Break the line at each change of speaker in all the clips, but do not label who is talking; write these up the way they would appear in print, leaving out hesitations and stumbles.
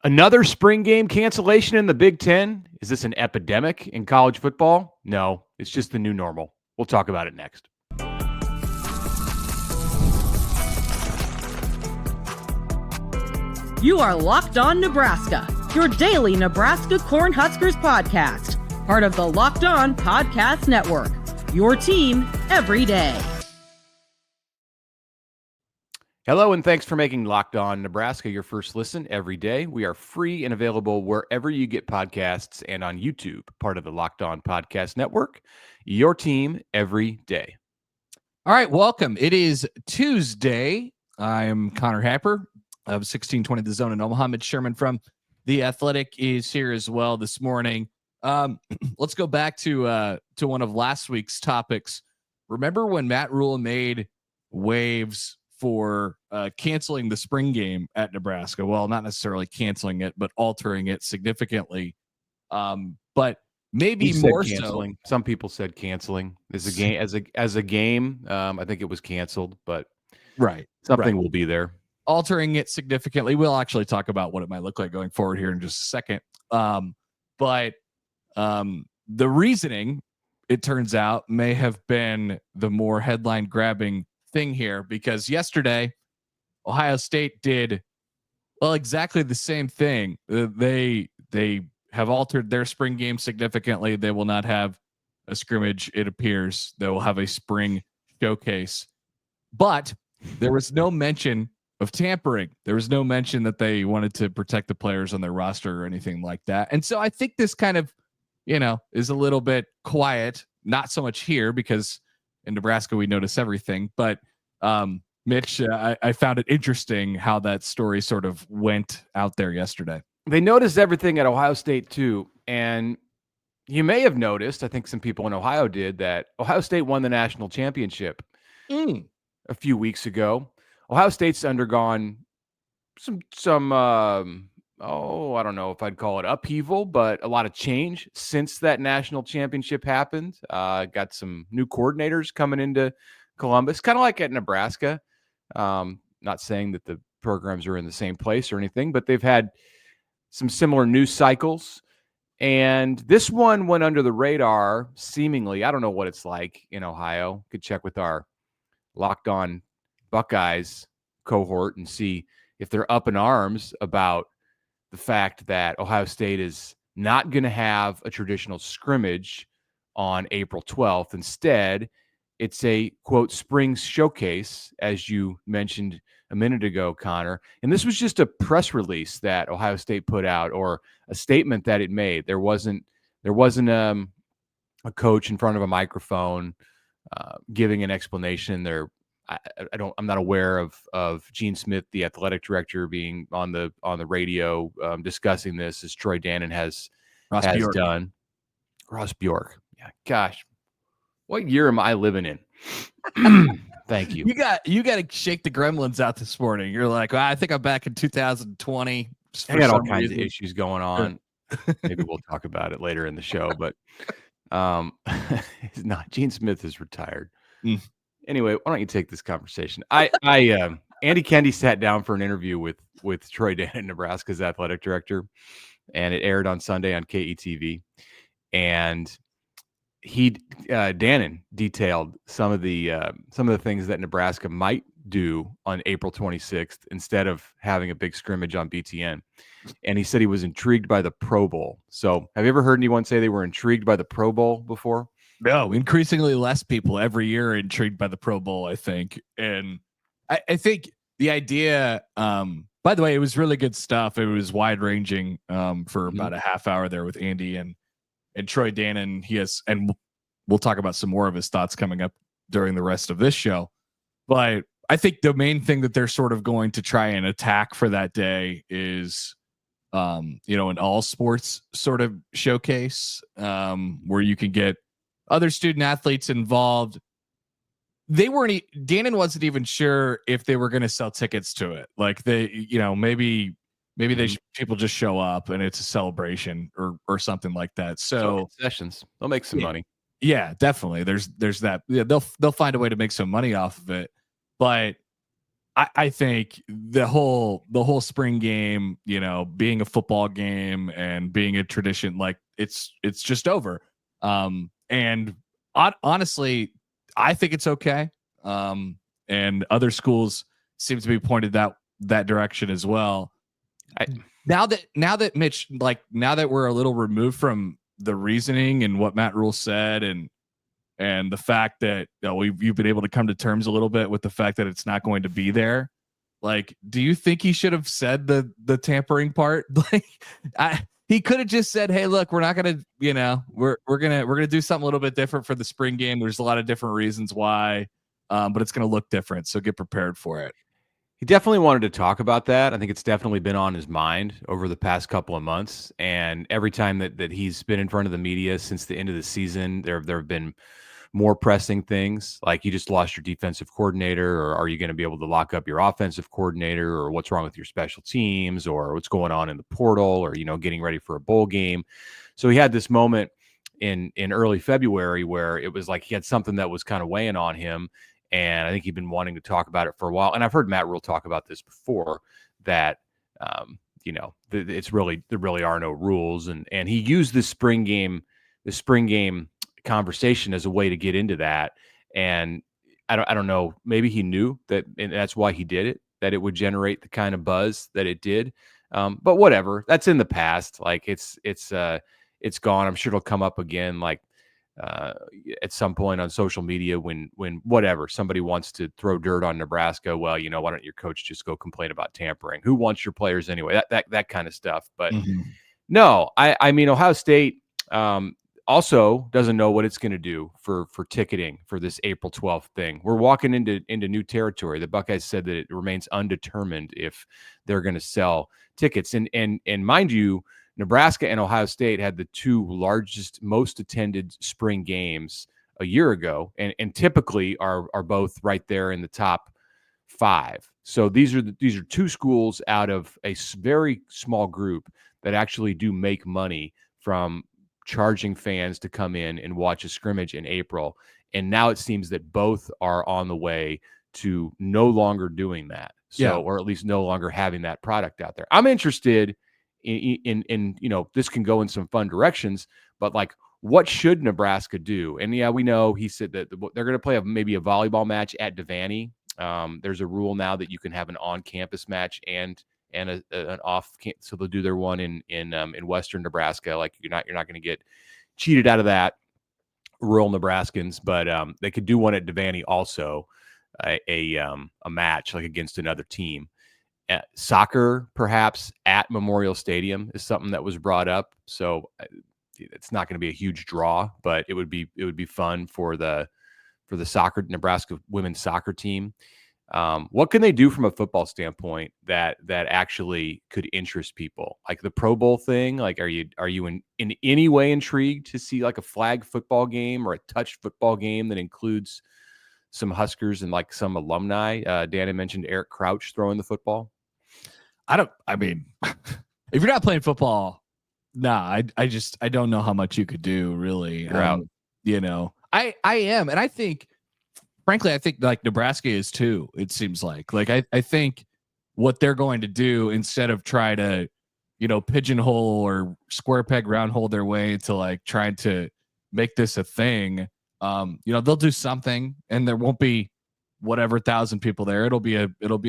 Another spring game cancellation in the Big Ten? Is this an epidemic in college football? No, it's just the new normal. We'll talk about it next.
You are Locked On Nebraska, your daily Nebraska Cornhuskers podcast, part of the Locked On Podcast Network, your team every day.
Hello, and thanks for making Locked On Nebraska your first listen every day. We are free and available wherever you get podcasts and on YouTube, part of the Locked On Podcast Network, your team every day.
All right, welcome. It is Tuesday. I'm Connor Happer of 1620 The Zone in Omaha. Mitch Sherman from The Athletic is here as well this morning. Let's go back to one of last week's topics. Remember when Matt Rhule made waves for canceling the spring game at Nebraska? Well, not necessarily canceling it, but altering it significantly. But maybe more
canceling.
so.
Some people said canceling as a game. As a game, I think it was canceled, but something will be there.
Altering it significantly. We'll actually talk about what it might look like going forward here in just a second. But the reasoning, it turns out, may have been the more headline grabbing thing here, because yesterday Ohio State did exactly the same thing. They have altered their spring game significantly. They will not have a scrimmage, it appears. They will have a spring showcase, but there was no mention of tampering. There was no mention that they wanted to protect the players on their roster or anything like that. And so I think this kind of, is a little bit quiet, not so much here because in Nebraska we notice everything, but Mitch, I found it interesting how that story sort of went out there yesterday.
They noticed everything at Ohio State too, and you may have noticed, I think some people in Ohio did, that Ohio State won the national championship a few weeks ago. Ohio State's undergone some I don't know if I'd call it upheaval, but a lot of change since that national championship happened. Got some new coordinators coming into Columbus, kind of like at Nebraska. Not saying that the programs are in the same place or anything, but they've had some similar news cycles. And this one went under the radar, seemingly. I don't know what it's like in Ohio. Could check with our Locked On Buckeyes cohort and see if they're up in arms about the fact that Ohio State is not going to have a traditional scrimmage on April 12th. Instead, it's a, quote, spring showcase, as you mentioned a minute ago, Connor. And this was just a press release that Ohio State put out, or a statement that it made. There wasn't a coach in front of a microphone giving an explanation. I'm not aware of Gene Smith, the athletic director, being on the radio discussing this, as Troy Dannen has done. Ross Bjork. Yeah, gosh, what year am I living in? Thank you.
You got to shake the gremlins out this morning. You're like, well, I think I'm back in 2020.
I got all kinds of issues going on. Maybe we'll talk about it later in the show, but not Gene Smith is retired. Anyway, why don't you take this conversation? Andy Kendi sat down for an interview with Troy Dannen, Nebraska's athletic director, and it aired on Sunday on KETV. And Dannen detailed some of the things that Nebraska might do on April 26th instead of having a big scrimmage on BTN. And he said he was intrigued by the Pro Bowl. So, have you ever heard anyone say they were intrigued by the Pro Bowl before?
No, increasingly less people every year are intrigued by the Pro Bowl, I think. And I think the idea, by the way, it was really good stuff. It was wide ranging for about a half hour there with Andy and Troy Dannen. And we'll talk about some more of his thoughts coming up during the rest of this show. But I think the main thing that they're sort of going to try and attack for that day is, an all sports sort of showcase where you can get other student athletes involved. Dannen wasn't even sure if they were going to sell tickets to it. Like maybe people just show up and it's a celebration or something like that. So
concessions, they'll make some money.
Yeah, definitely. There's that. Yeah, they'll find a way to make some money off of it. But I think the whole spring game, being a football game and being a tradition, like it's just over. And honestly, I think it's okay. And other schools seem to be pointed that direction as well. Now that Mitch, now that we're a little removed from the reasoning and what Matt Rhule said, and the fact that you've been able to come to terms a little bit with the fact that it's not going to be there. Like, do you think he should have said the tampering part? Like, he could have just said, "Hey, look, we're not gonna, we're gonna do something a little bit different for the spring game. There's a lot of different reasons why, but it's gonna look different. So get prepared for it."
He definitely wanted to talk about that. I think it's definitely been on his mind over the past couple of months. And every time that he's been in front of the media since the end of the season, there have been more pressing things like you just lost your defensive coordinator, or are you going to be able to lock up your offensive coordinator, or what's wrong with your special teams, or what's going on in the portal, or, getting ready for a bowl game. So he had this moment in early February where it was like he had something that was kind of weighing on him. And I think he'd been wanting to talk about it for a while. And I've heard Matt Rhule talk about this before, that, it's really, there really are no rules. And he used the spring game conversation as a way to get into that. And I don't know, maybe he knew that, and that's why he did it, that it would generate the kind of buzz that it did. But whatever, that's in the past. Like it's gone. I'm sure it'll come up again. Like, at some point on social media when whatever, somebody wants to throw dirt on Nebraska, well, why don't your coach just go complain about tampering? Who wants your players anyway? That kind of stuff. But no, I mean, Ohio State also doesn't know what it's going to do for ticketing for this April 12th thing. We're walking into new territory. The Buckeyes said that it remains undetermined if they're going to sell tickets. And mind you, Nebraska and Ohio State had the two largest, most attended spring games a year ago, and typically are both right there in the top 5. So these are two schools out of a very small group that actually do make money from charging fans to come in and watch a scrimmage in April. And now it seems that both are on the way to no longer doing that. So, or at least no longer having that product out there. I'm interested in this can go in some fun directions, but like, what should Nebraska do? And yeah, we know he said that they're going to play maybe a volleyball match at Devaney. There's a rule now that you can have an on-campus match and an off. So they'll do their one in Western Nebraska. Like you're not going to get cheated out of that, rural Nebraskans. But they could do one at Devaney also, a match like against another team. Soccer, perhaps at Memorial Stadium, is something that was brought up. So it's not going to be a huge draw, but it would be fun for the Nebraska women's soccer team. What can they do from a football standpoint that actually could interest people? Like the Pro Bowl thing. Like, are you in any way intrigued to see like a flag football game or a touch football game that includes some Huskers and like some alumni? Dannen mentioned Eric Crouch throwing the football.
I mean, if you're not playing football, I don't know how much you could do really.
You're out.
I am. And I think, frankly, like Nebraska is too, it seems like I think what they're going to do, instead of try to, pigeonhole or square peg round hole their way to like trying to make this a thing, they'll do something, and there won't be whatever 1,000 people there. It'll be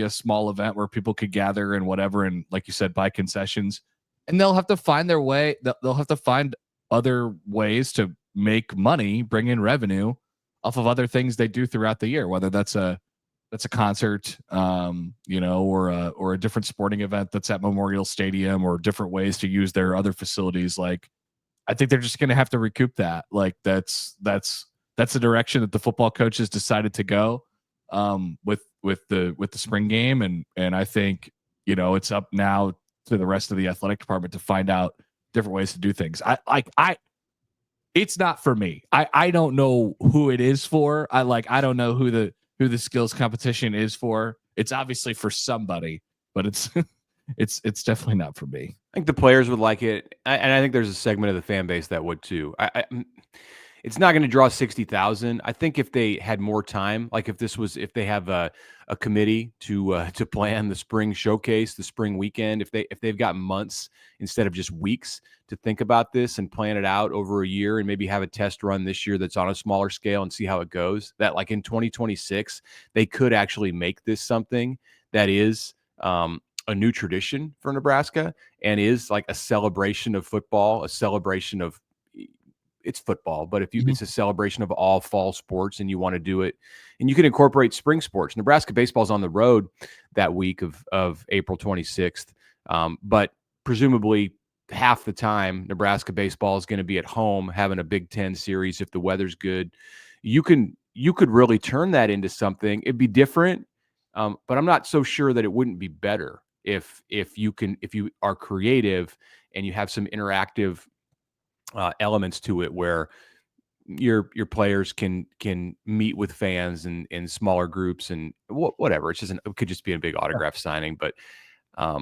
a small event where people could gather and whatever, and like you said, buy concessions, and they'll have to find their way. They'll have to find other ways to make money, bring in revenue off of other things they do throughout the year, whether that's a concert, or a different sporting event that's at Memorial Stadium, or different ways to use their other facilities. Like, I think they're just going to have to recoup that. Like that's the direction that the football coaches decided to go with the spring game, and I think it's up now to the rest of the athletic department to find out different ways to do things. It's not for me. I don't know who it is for. I don't know who the skills competition is for. It's obviously for somebody, but it's it's definitely not for me.
I think the players would like it, and I think there's a segment of the fan base that would too. It's not going to draw 60,000. I think if they had more time, like if they have a committee to plan the spring showcase, the spring weekend, if they've got months instead of just weeks to think about this and plan it out over a year, and maybe have a test run this year that's on a smaller scale and see how it goes, that like in 2026 they could actually make this something that is a new tradition for Nebraska and is like a celebration of football, a celebration of, it's football, but if you, it's a celebration of all fall sports, and you want to do it, and you can incorporate spring sports. Nebraska baseball's on the road that week of April 26th. But presumably half the time Nebraska baseball is going to be at home having a Big Ten series. If the weather's good, you could really turn that into something. It'd be different. But I'm not so sure that it wouldn't be better if you are creative and you have some interactive elements to it where your players can meet with fans in smaller groups and whatever. It could just be a big autograph signing, but I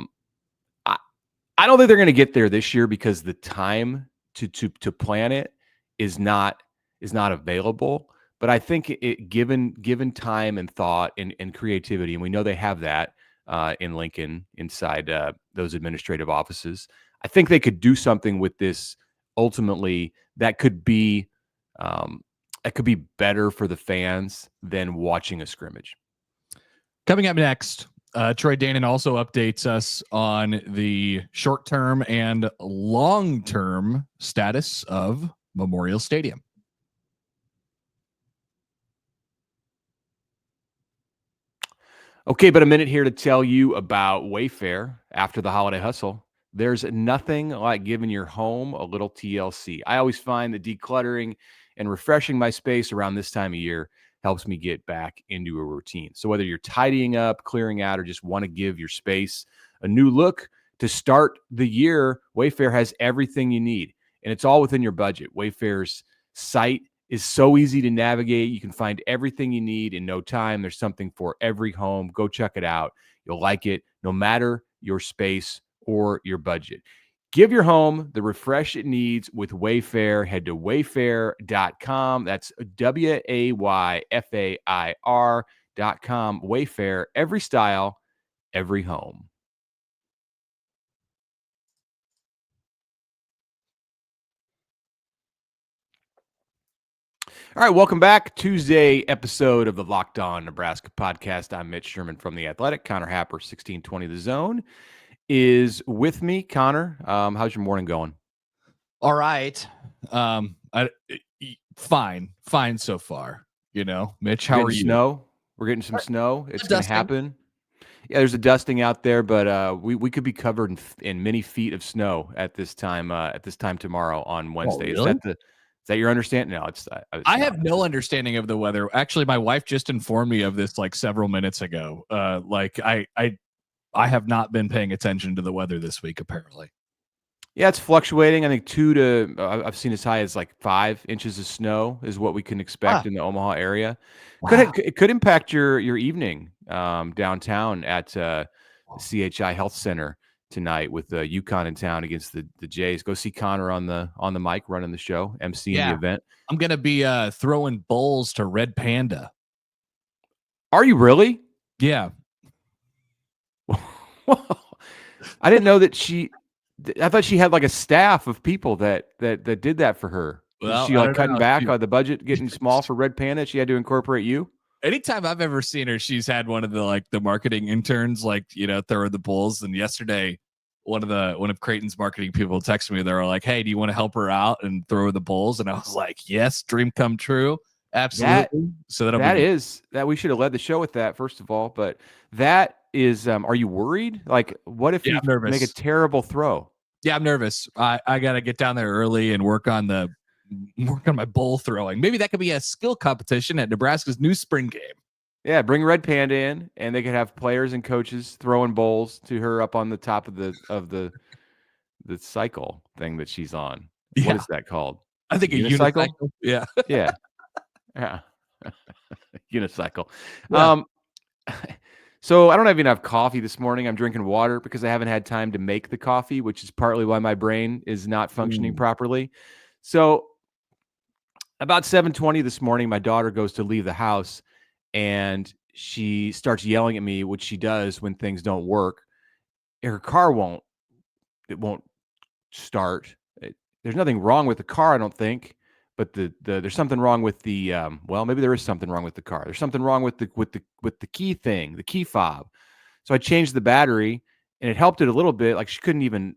don't think they're going to get there this year because the time to plan it is not available. But I think given time and thought and creativity, and we know they have that in Lincoln inside those administrative offices, I think they could do something with this ultimately that could be better for the fans than watching a scrimmage.
Coming up next, Troy Dannen also updates us on the short-term and long-term status of Memorial Stadium.
Okay, but a minute here to tell you about Wayfair after the holiday hustle. There's nothing like giving your home a little TLC. I always find that decluttering and refreshing my space around this time of year helps me get back into a routine. So whether you're tidying up, clearing out, or just want to give your space a new look to start the year, Wayfair has everything you need, and it's all within your budget. Wayfair's site is so easy to navigate. You can find everything you need in no time. There's something for every home. Go check it out. You'll like it no matter your space or your budget. Give your home the refresh it needs with Wayfair. Head to wayfair.com. That's WAYFAIR.com. Wayfair, every style, every home. All right, welcome back. Tuesday episode of the Locked On Nebraska podcast. I'm Mitch Sherman from The Athletic. Connor Happer, 1620 The Zone, is with me. Connor, how's your morning going?
All right. Fine so far. You know, Mitch, how are you?
Snow. We're getting some snow. It's going to happen. Yeah, there's a dusting out there, but we could be covered in many feet of snow at this time tomorrow on Wednesday.
Oh, really?
Is that your understanding? No, it's
I have no understanding of the weather. Actually, my wife just informed me of this like several minutes ago. I have not been paying attention to the weather this week, apparently.
Yeah, it's fluctuating. I think I've seen as high as like 5 inches of snow is what we can expect in the Omaha area. Wow. It could impact your evening downtown at CHI Health Center tonight with UConn in town against the Jays. Go see Connor on the mic running the show, emceeing the event. I'm
gonna be throwing bowls to Red Panda.
Are you really?
Yeah.
I didn't know that I thought she had like a staff of people that did that for her.
Well,
was she like cutting back on the budget, getting small for Red Panda? She had to incorporate you.
Anytime I've ever seen her, she's had one of the marketing interns, throw the bowls. And yesterday, one of Creighton's marketing people texted me. They were like, "Hey, do you want to help her out and throw the bowls?" And I was like, "Yes, dream come true, absolutely."
That we should have led the show with that first of all. But that is, are you worried? Like, what if you make a terrible throw?
Yeah, I'm nervous. I got to get down there early and work on my bowl throwing. Maybe that could be a skill competition at Nebraska's new spring game.
Yeah, bring Red Panda in, and they could have players and coaches throwing bowls to her up on the top of the cycle thing that she's on. Yeah. What is that called?
I think a unicycle.
Yeah, yeah. Unicycle.
Yeah.
So I don't even have coffee this morning. I'm drinking water because I haven't had time to make the coffee, which is partly why my brain is not functioning properly. So About 7:20 this morning, my daughter goes to leave the house, and she starts yelling at me, which she does when things don't work. Her car won't start. There's nothing wrong with the car, I don't think, but there's something wrong with the well, maybe there is something wrong with the car. There's something wrong with the key thing, the key fob. So I changed the battery, and it helped it a little bit. Like she couldn't even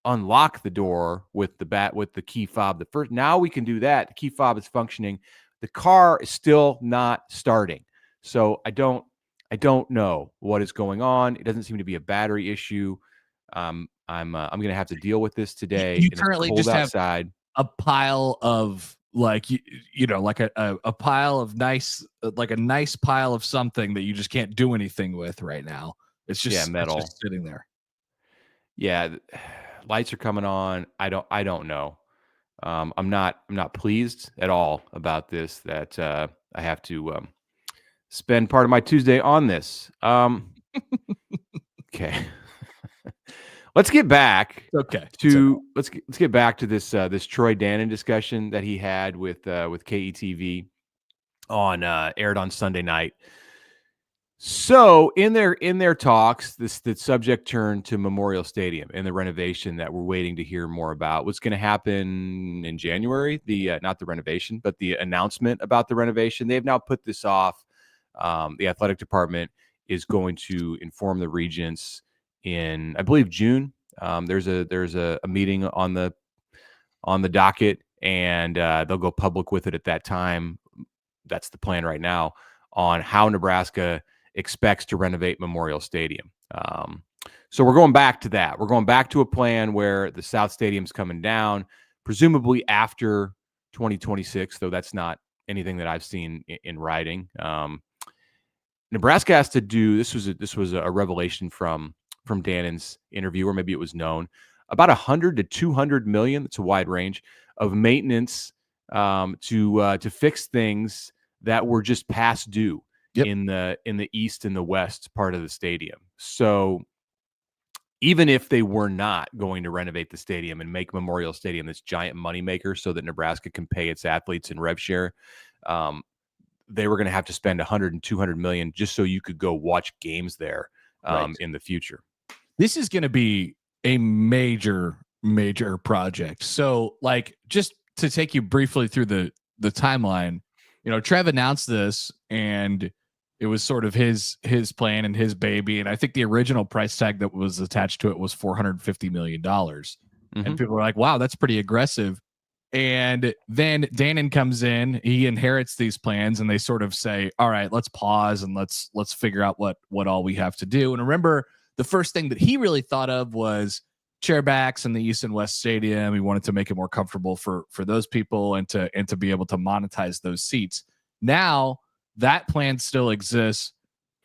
unlock the door with the key fob. The first now we can do that. The key fob is functioning. The car is still not starting. So I don't know what is going on. It doesn't seem to be a battery issue. I'm going to have to deal with this today.
You
and
currently
it's cold
just have
outside.
a pile of like like a pile of nice, like a nice pile of something that you just can't do anything with right now. It's just
metal.
It's just sitting there.
Yeah, lights are coming on. I don't know. I'm not pleased at all about this. That I have to spend part of my Tuesday on this. Okay. Let's get back to let's get back to this this Troy Dannen discussion that he had with KETV on aired on Sunday night. So in their talks, the subject turned to Memorial Stadium and the renovation that we're waiting to hear more about. What's going to happen in January? The not the renovation, but the announcement about the renovation. They have now put this off. The athletic department is going to inform the regents in, I believe, June. There's a meeting on the docket, and they'll go public with it at that time. That's the plan right now on how Nebraska expects to renovate Memorial Stadium. So we're going back to that. We're going back to a plan where the South Stadium's coming down, presumably after 2026, though that's not anything that I've seen in writing. Nebraska has to do, this was a revelation from Dannen's interview, or maybe it was known, about 100 to 200 million. That's a wide range of maintenance to fix things that were just past due. Yep. in the east and the west part of the stadium. So even if they were not going to renovate the stadium and make Memorial Stadium this giant moneymaker so that Nebraska can pay its athletes in rev share, they were going to have to spend 100 and 200 million just so you could go watch games there in the future.
This is going to be a major project. So, like, just to take you briefly through the timeline, Trev announced this, and it was sort of his plan and his baby. And I think the original price tag that was attached to it was $450 million. Mm-hmm. And people were like, wow, that's pretty aggressive. And then Dannen comes in, he inherits these plans, and they sort of say, all right, let's pause and let's figure out what all we have to do. And remember, the first thing that he really thought of was chairbacks in the East and West Stadium. He wanted to make it more comfortable for those people and to be able to monetize those seats. Now that plan still exists,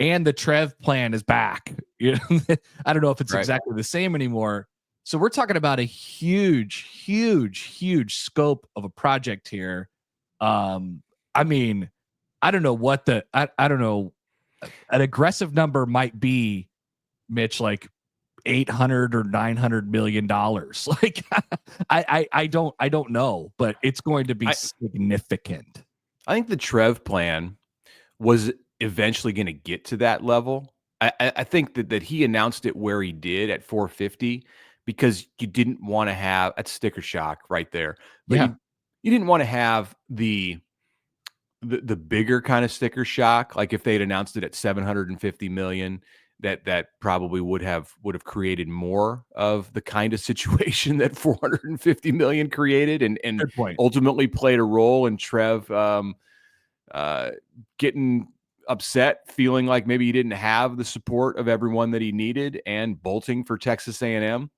and the Trev plan is back. I don't know if it's exactly the same anymore. So we're talking about a huge scope of a project here. I mean, I don't know what I don't know. An aggressive number might be, Mitch, like $800 or $900 million. Like I don't know, but it's going to be significant.
I think the Trev plan was eventually going to get to that level. I think that he announced it where he did at 450 because you didn't want to have – that's sticker shock right there. But yeah. You didn't want to have the bigger kind of sticker shock. Like if they'd announced it at 750 million, that probably would have created more of the kind of situation that 450 million created and ultimately played a role in Trev getting upset, feeling like maybe he didn't have the support of everyone that he needed, and bolting for Texas A&M.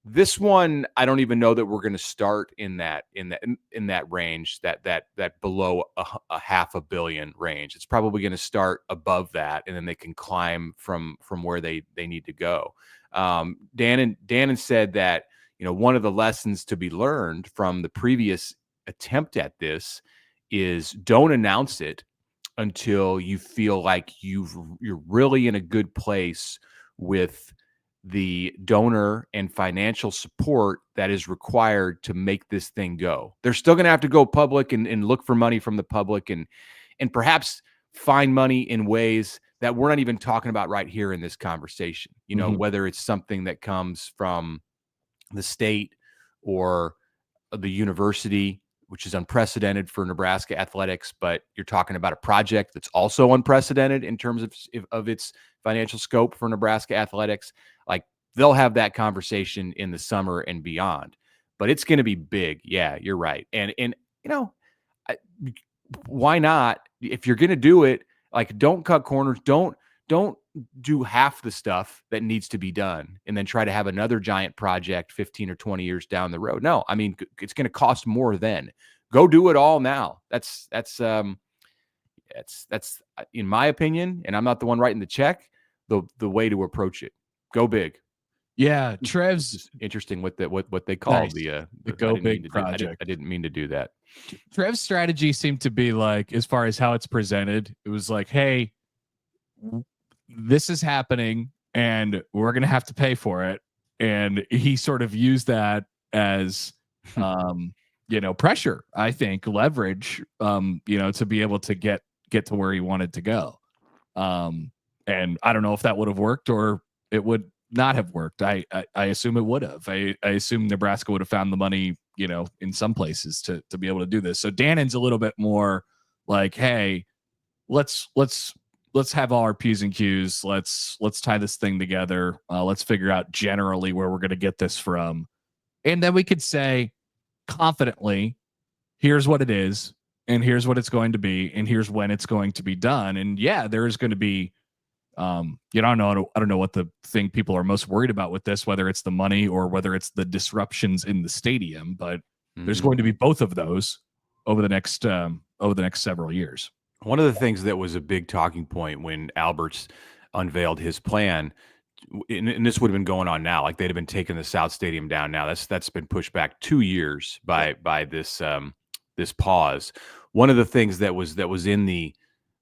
This one, I don't even know that we're going to start in that range, that below a $500 million range. It's probably going to start above that, and then they can climb from where they need to go. Dannen said that one of the lessons to be learned from the previous attempt at this is don't announce it until you feel like you're really in a good place with the donor and financial support that is required to make this thing go. They're still going to have to go public and look for money from the public and perhaps find money in ways that we're not even talking about right here in this conversation. You know, whether it's something that comes from the state or the university, which is unprecedented for Nebraska athletics, but you're talking about a project that's also unprecedented in terms of its financial scope for Nebraska athletics. Like, they'll have that conversation in the summer and beyond, but it's going to be big. Yeah, you're right. And you know, why not? If you're going to do it, like, don't cut corners. Don't do half the stuff that needs to be done and then try to have another giant project 15 or 20 years down the road. No, I mean, it's going to cost more then. Go do it all now. That's in my opinion, and I'm not the one writing the check, the way to approach it. Go big.
Yeah, Trev's
interesting what they call
nice.
the
go big project.
I didn't mean to do that.
Trev's strategy seemed to be like, as far as how it's presented, it was like, hey, this is happening and we're going to have to pay for it. And he sort of used that as, pressure, I think, leverage, to be able to get to where he wanted to go. And I don't know if that would have worked or it would not have worked. I assume it would have. I assume Nebraska would have found the money, in some places to be able to do this. So Dannen's a little bit more like, hey, let's have all our P's and Q's. Let's tie this thing together. Let's figure out generally where we're going to get this from. And then we could say confidently, here's what it is, and here's what it's going to be, and here's when it's going to be done. And yeah, there is going to be, I don't know what the thing people are most worried about with this, whether it's the money or whether it's the disruptions in the stadium, but there's going to be both of those over the next several years.
One of the things that was a big talking point when Alberts unveiled his plan, and this would have been going on now, like they'd have been taking the South Stadium down now. That's been pushed back 2 years by this this pause. One of the things that was in the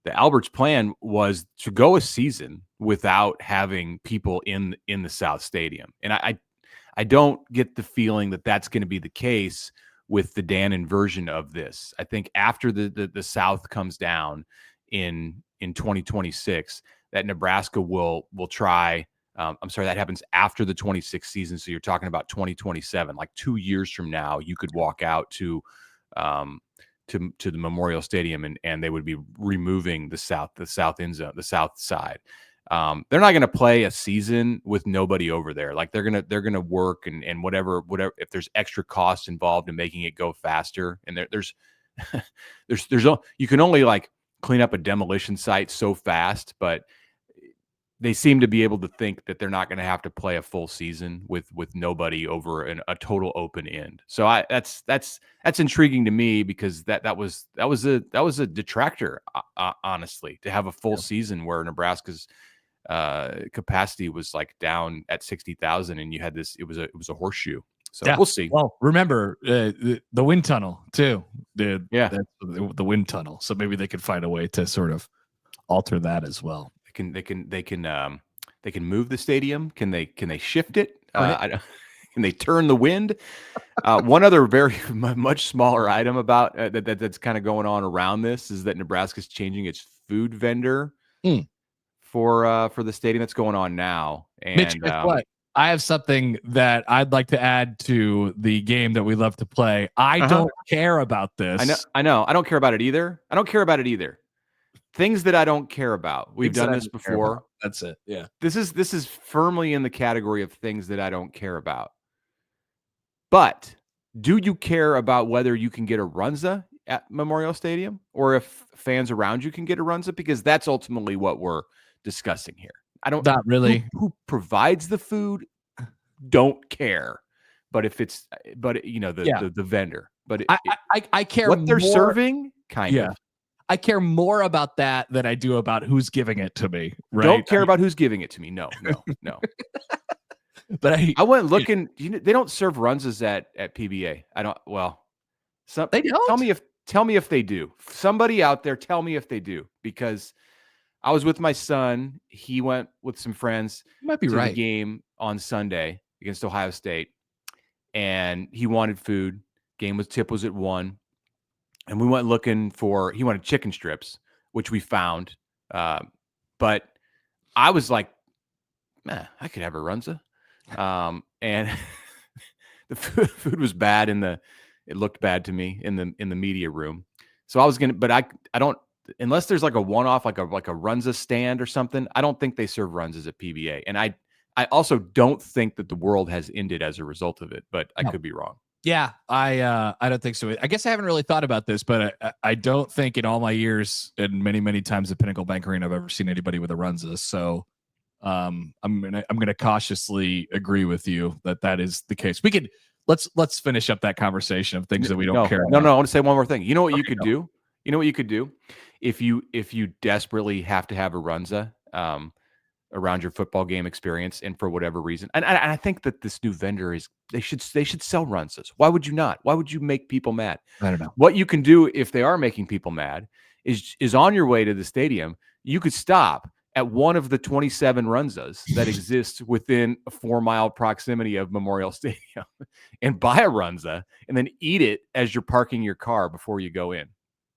Alberts plan was to go a season without having people in the South Stadium, and I don't get the feeling that that's going to be the case with the Dannen version of this. I think after the South comes down in 2026, that Nebraska will try. I'm sorry, that happens after the 26th season. So you're talking about 2027, like 2 years from now, you could walk out to the Memorial Stadium and they would be removing the south end zone, the south side. They're not going to play a season with nobody over there. Like they're gonna work and whatever if there's extra costs involved in making it go faster. And there's you can only like clean up a demolition site so fast, but they seem to be able to think that they're not going to have to play a full season with nobody over a total open end. So that's intriguing to me because that was a detractor, honestly, to have a full season where Nebraska's capacity was like down at 60,000 and you had this, it was a horseshoe. So yeah. We'll see.
Well, remember the wind tunnel too. The wind tunnel. So maybe they could find a way to sort of alter that as well.
They can move the stadium. Can they shift it? Can they turn the wind? One other very much smaller item about that's kind of going on around this is that Nebraska's changing its food vendor for the stadium. That's going on now. And
Mitch, guess what? I have something that I'd like to add to the game that we love to play. I don't care about this.
I know. I don't care about it either. Things that I don't care about. We've done this before.
That's it. Yeah.
This is firmly in the category of things that I don't care about. But do you care about whether you can get a Runza at Memorial Stadium or if fans around you can get a Runza? Because that's ultimately what we're discussing here. I don't
not really
who provides the food, don't care. But if it's the vendor. But
I care
what they're serving, kind of.
I care more about that than I do about who's giving it to me. Right?
Don't care about who's giving it to me. No. But I went looking. They don't serve Runzas at PBA. I don't. Well,
they don't.
Tell me if they do. Somebody out there, tell me if they do, because I was with my son. He went with some friends
You might be
to
right.
the game on Sunday against Ohio State, and he wanted food. Tip was at 1, and we went looking for. He wanted chicken strips, which we found, but I was like, man, I could have a Runza. And the food was bad it looked bad to me in the media room. So I was going to, but I don't, unless there's like a one-off, like a Runza stand or something, I don't think they serve Runzas at PBA. And I also don't think that the world has ended as a result of it, but I could be wrong.
Yeah, I don't think so. I guess I haven't really thought about this, but I don't think in all my years and many times at Pinnacle Bank Arena I've ever seen anybody with a Runza. So I'm gonna cautiously agree with you that is the case. We could let's finish up that conversation of things that we don't care about.
No, I want to say one more thing. You know what you could do? You know what you could do if you desperately have to have a Runza around your football game experience, and for whatever reason, and I think that this new vendor they should sell Runzas. Why would you not? Why would you make people mad?
I don't know.
What you can do if they are making people mad is on your way to the stadium, you could stop at one of the 27 Runzas that exist within a 4-mile proximity of Memorial Stadium and buy a Runza and then eat it as you're parking your car before you go in.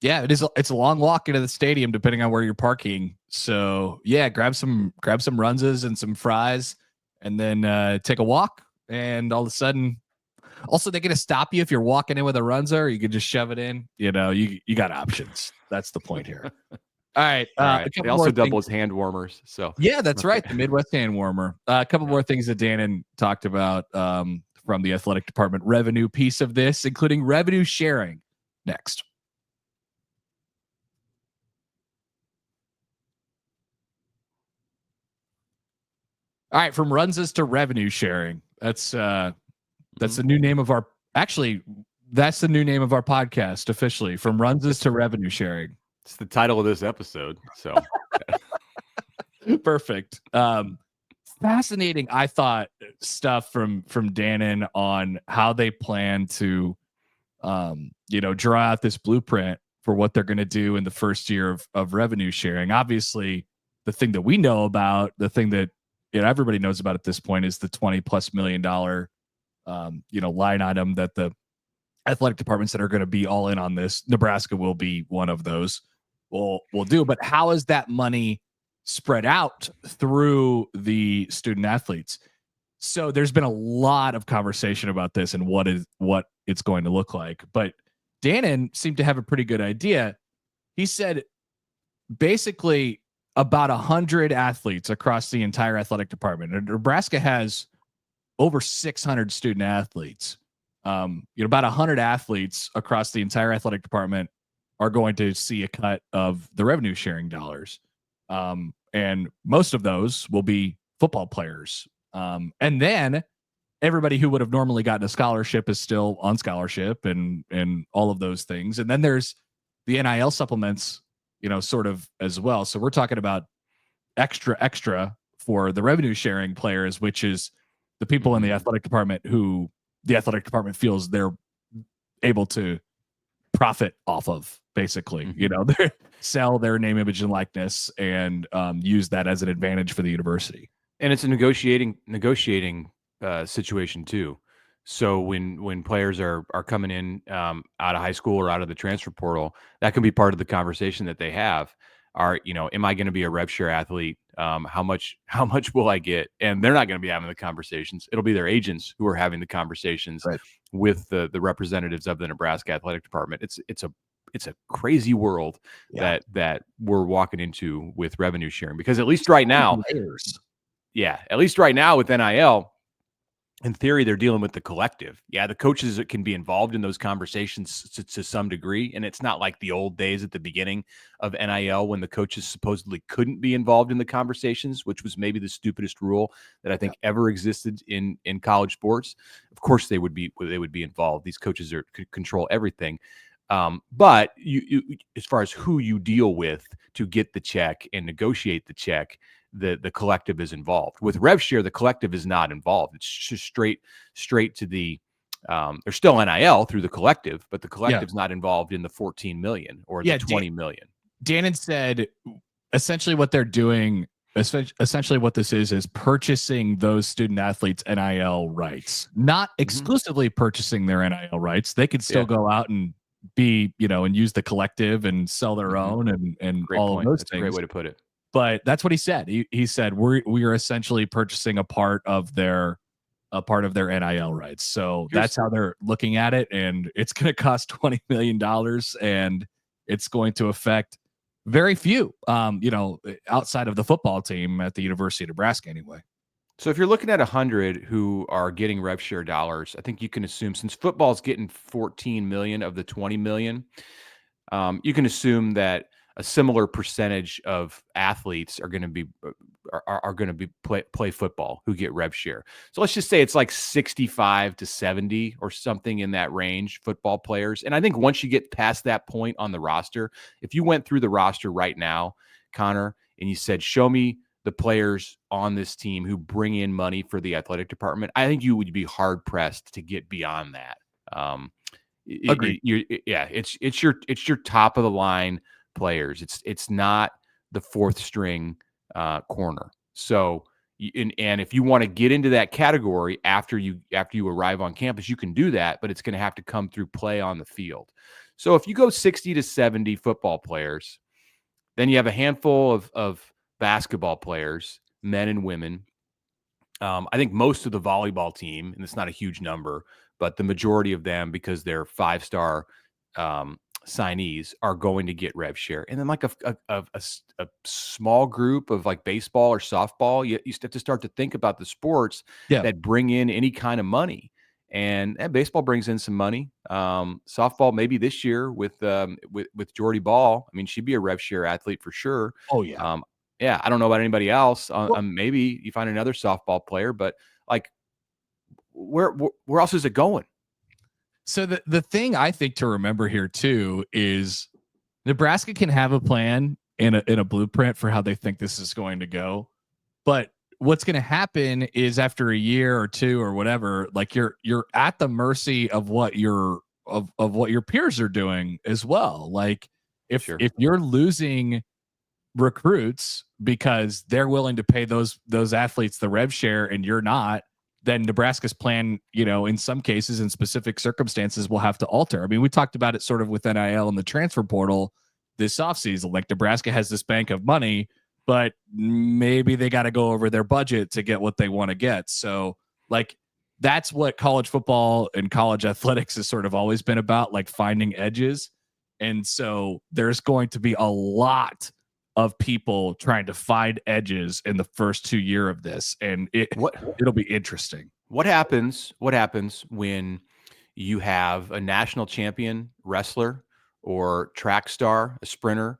Yeah, it's a long walk into the stadium depending on where you're parking. So yeah, grab some Runzas and some fries and then take a walk, and all of a sudden also they're gonna stop you if you're walking in with a Runza, or you can just shove it in. You know, you got options. That's the point here. All right.
They also double as hand warmers. So
yeah, that's right. The Midwest hand warmer. A couple more things that Dannen talked about from the athletic department revenue piece of this, including revenue sharing. Next. All right, from Runzas to revenue sharing. That's the new name of our. Actually, that's the new name of our podcast officially. From Runzas to revenue sharing.
It's the title of this episode. So
perfect. Fascinating. I thought stuff from Dannen on how they plan to, draw out this blueprint for what they're going to do in the first year of revenue sharing. Obviously, the thing that we know about, the thing that everybody knows about at this point is the $20+ million, line item that the athletic departments that are going to be all in on this. Nebraska will be one of those. We'll do. But how is that money spread out through the student athletes? So there's been a lot of conversation about this and what it's going to look like. But Dannen seemed to have a pretty good idea. He said basically about 100 athletes across the entire athletic department. And Nebraska has over 600 student athletes. About 100 athletes across the entire athletic department are going to see a cut of the revenue sharing dollars. And most of those will be football players. And then everybody who would have normally gotten a scholarship is still on scholarship and all of those things. And then there's the NIL supplements, sort of as well. So we're talking about extra for the revenue sharing players, which is the people in the athletic department who the athletic department feels they're able to profit off of, basically. They sell their name, image, and likeness and use that as an advantage for the university.
And it's a negotiating situation too. So when players are coming in out of high school or out of the transfer portal, that can be part of the conversation that they have. Am I going to be a rev share athlete? How much will I get? And they're not going to be having the conversations. It'll be their agents who are having the conversations with the representatives of the Nebraska athletic department. It's a crazy world that we're walking into with revenue sharing, because at least right now, with NIL, in theory, they're dealing with the collective. Yeah, the coaches can be involved in those conversations to some degree. And it's not like the old days at the beginning of NIL when the coaches supposedly couldn't be involved in the conversations, which was maybe the stupidest rule that I think ever existed in college sports. Of course, they would be involved. These coaches could control everything. But you, as far as who you deal with to get the check and negotiate the check, the collective is involved. With rev share, the collective is not involved. It's just straight to the there's still NIL through the collective, but the collective's not involved in the 14 million or the 20 million.
Dannen said essentially what they're doing, essentially what this is purchasing those student athletes NIL rights, not exclusively purchasing their NIL rights. They could still go out and be, and use the collective and sell their own and
Great
all
point.
of those
That's
things.
a great way to put it.
But that's what he said. He said we are essentially purchasing a part of their NIL rights. So that's how they're looking at it, and it's going to cost $20 million, and it's going to affect very few, outside of the football team at the University of Nebraska anyway.
So if you're looking at 100 who are getting rev share dollars, I think you can assume, since football's getting 14 million of the 20 million, you can assume that a similar percentage of athletes are going to be play football who get rev share. So let's just say it's like 65 to 70 or something in that range, football players. And I think once you get past that point on the roster, if you went through the roster right now, Connor, and you said, show me the players on this team who bring in money for the athletic department, I think you would be hard pressed to get beyond that.
Agreed.
It's your top of the line players. It's not the fourth string corner. So, and if you want to get into that category after you arrive on campus, you can do that, but it's going to have to come through play on the field. So if you go 60 to 70 football players, then you have a handful of basketball players, men and women. I think most of the volleyball team, and it's not a huge number, but the majority of them, because they're 5-star signees, are going to get rev share. And then like a small group of like baseball or softball, you have to start to think about the sports that bring in any kind of money. And baseball brings in some money. Softball, maybe this year with Jordy Ball. I mean, she'd be a rev share athlete for sure.
Oh yeah.
Yeah, I don't know about anybody else. Maybe you find another softball player, but like, where else is it going?
So the thing I think to remember here too is Nebraska can have a plan in a blueprint for how they think this is going to go, but what's going to happen is after a year or two or whatever, like you're at the mercy of what your peers are doing as well. Like if you're losing recruits because they're willing to pay those athletes the rev share and you're not, then Nebraska's plan, in some cases, in specific circumstances, will have to alter. I mean, we talked about it sort of with NIL and the transfer portal this offseason. Like Nebraska has this bank of money, but maybe they got to go over their budget to get what they want to get. So like, that's what college football and college athletics has sort of always been about, like finding edges. And so there's going to be a lot of people trying to find edges in the first 2 years of this, and it'll be interesting.
What happens when you have a national champion wrestler or track star, a sprinter,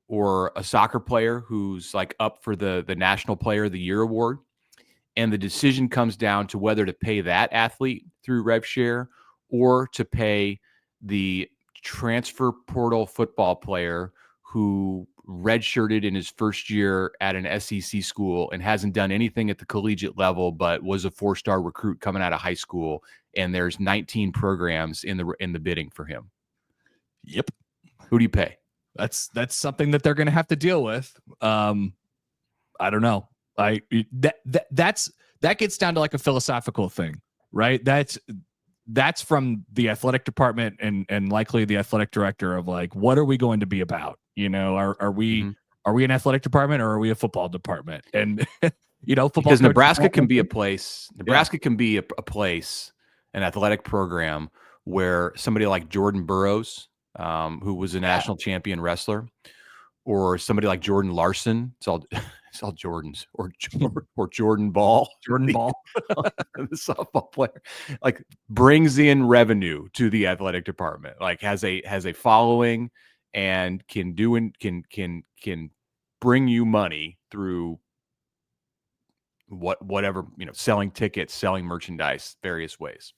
or a soccer player who's like up for the National Player of the Year award, and the decision comes down to whether to pay that athlete through rev share or to pay the transfer portal football player who redshirted in his first year at an SEC school and hasn't done anything at the collegiate level, but was a 4-star recruit coming out of high school. And there's 19 programs in the bidding for him.
Yep.
Who do you pay?
That's something that they're going to have to deal with. I don't know. That gets down to like a philosophical thing, right? That's from the athletic department and likely the athletic director of like, what are we going to be about? Are we an athletic department or are we a football department? And football,
because Nebraska can be a place. Nebraska can be a place, an athletic program where somebody like Jordan Burroughs, who was a national champion wrestler, or somebody like Jordan Larson. It's all Jordans, or Jordan Ball.
Jordan Ball,
the softball player, like brings in revenue to the athletic department, like has a following and can bring you money through whatever, selling tickets, selling merchandise, various ways.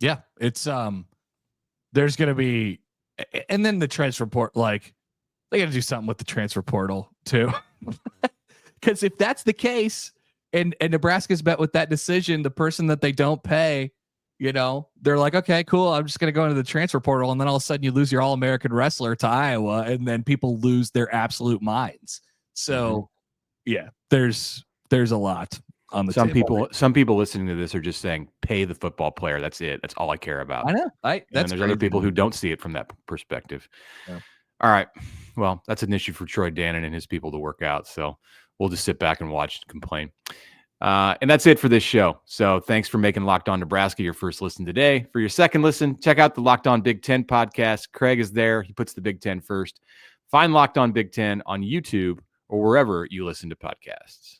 Yeah, it's there's going to be, and then the transfer portal, like they got to do something with the transfer portal too. Because if that's the case, and Nebraska's bet with that decision, the person that they don't pay they're like, okay, cool. I'm just going to go into the transfer portal. And then all of a sudden you lose your All-American wrestler to Iowa. And then people lose their absolute minds. So yeah, there's a lot on the table.
Some people listening to this are just saying, pay the football player. That's it. That's all I care about.
I know.
And there's other people who don't see it from that perspective. Yeah. All right. Well, that's an issue for Troy Dannen and his people to work out. So we'll just sit back and watch and complain. And that's it for this show. So thanks for making Locked On Nebraska your first listen today. For your second listen, check out the Locked On Big Ten podcast. Craig is there. He puts the Big Ten first. Find Locked On Big Ten on YouTube or wherever you listen to podcasts.